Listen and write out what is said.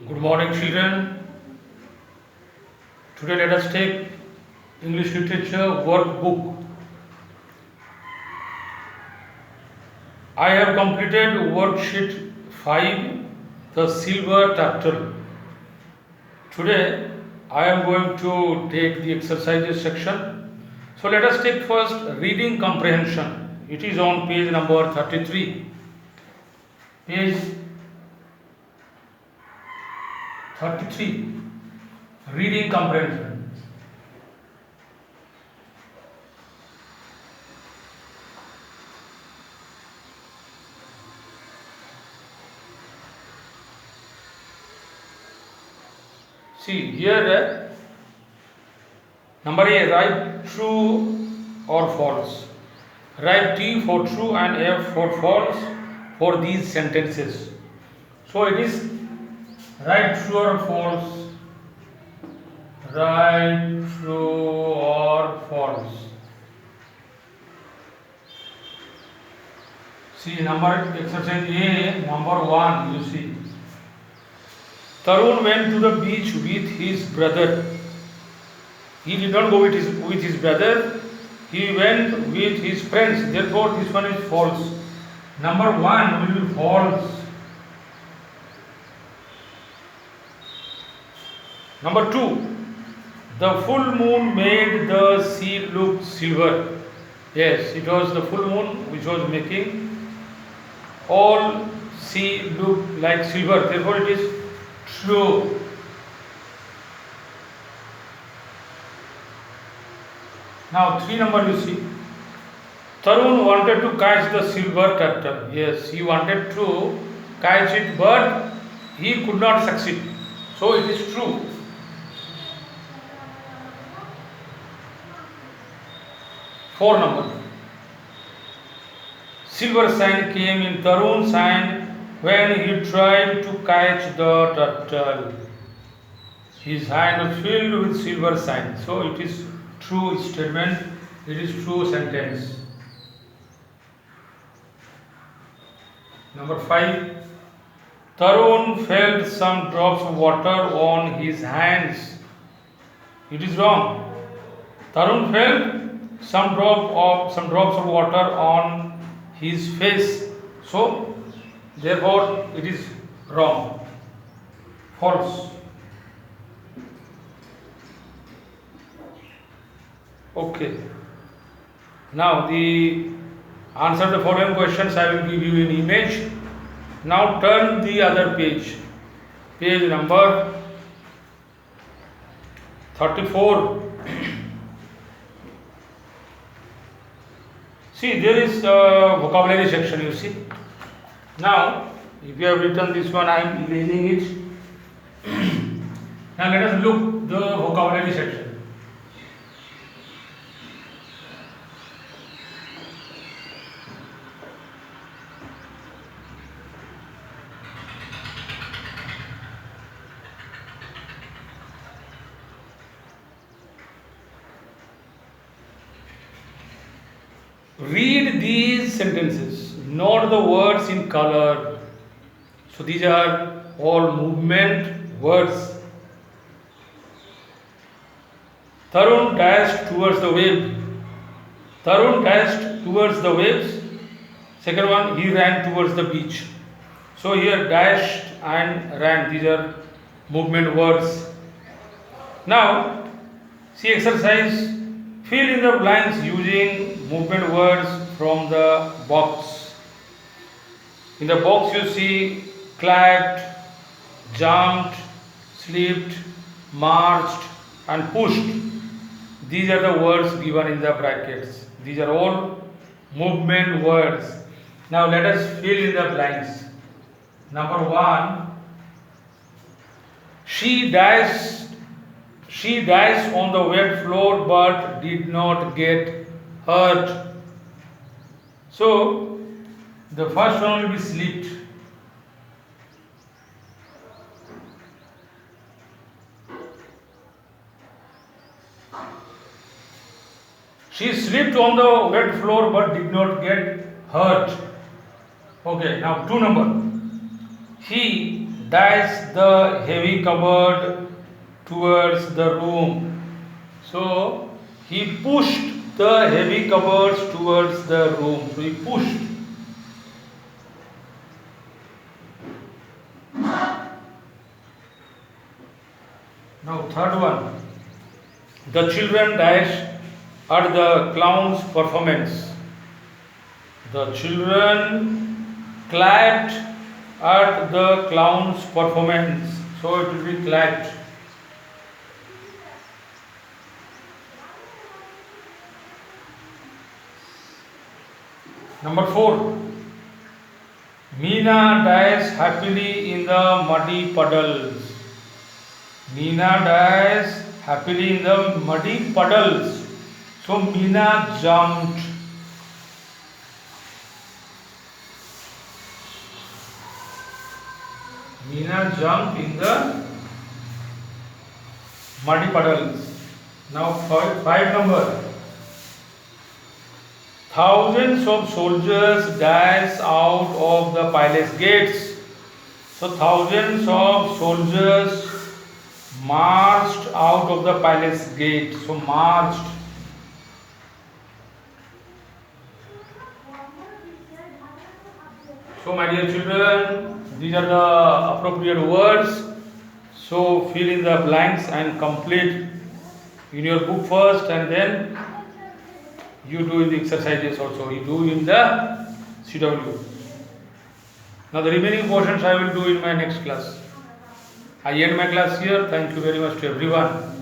Good morning, children. Today, let us take English Literature workbook. I have completed worksheet 5, The Silver Turtle. Today, I am going to take the exercises section. So, let us take first reading comprehension. It is on page number 33. Page 33. Reading comprehension. See here, number A, write true or false. Write T for true and F for false for these sentences. So it is write true or false. Write true or false. See number exercise A, number 1, you see. Tarun went to the beach with his brother. He did not go with his brother. He went with his friends. Therefore, this one is false. Number 1 will be false. Number 2. The full moon made the sea look silver. Yes, it was the full moon which was making all sea look like silver. Therefore, it is true. Now 3 number you see. Tarun wanted to catch the silver turtle. Yes, he wanted to catch it, but he could not succeed. So it is true. 4 number. Silver sign came in Tarun's hand when he tried to catch the turtle. His hand was filled with silver sign. So it is true statement. It is true sentence. Number 5. Tarun felt some drops of water on his hands. It is wrong. Tarun felt some drops of water on his face. So therefore it is wrong. False. Okay. Now the answer the following questions I will give you in image. Now turn the other page. Page number 34. See, there is a vocabulary section, you see. Now, if you have written this one, I am erasing it. Now, let us look the vocabulary section. Read these sentences. Note the words in color. So these are all movement words. Tarun dashed towards the wave. Tarun dashed towards the waves. Second one, he ran towards the beach. So here dashed and ran. These are movement words. Now see exercise. Fill in the blanks using movement words from the box. In the box you see clapped, jumped, slipped, marched and pushed. These are the words given in the brackets. These are all movement words. Now let us fill in the blanks. Number 1. She dashed on the wet floor but did not get hurt. So the first one will be slipped. She slipped on the wet floor but did not get hurt. Okay, now 2 number. He dashed the heavy cupboard towards the room. So he pushed the heavy cupboards towards the room. So he pushed. Now third one. The children dashed at the clown's performance. The children clapped at the clown's performance. So it will be clapped. Number 4. Meena dashed happily in the muddy puddles. Meena dashed happily in the muddy puddles. So Meena jumped. Meena jumped in the muddy puddles. Now five number. Thousands of soldiers dashed out of the palace gates. So thousands of soldiers marched out of the palace gate. So marched. So my dear children, these are the appropriate words. So fill in the blanks and complete in your book first, and then you do in the exercises also. You do in the CW. Now the remaining portions I will do in my next class. I end my class here. Thank you very much to everyone.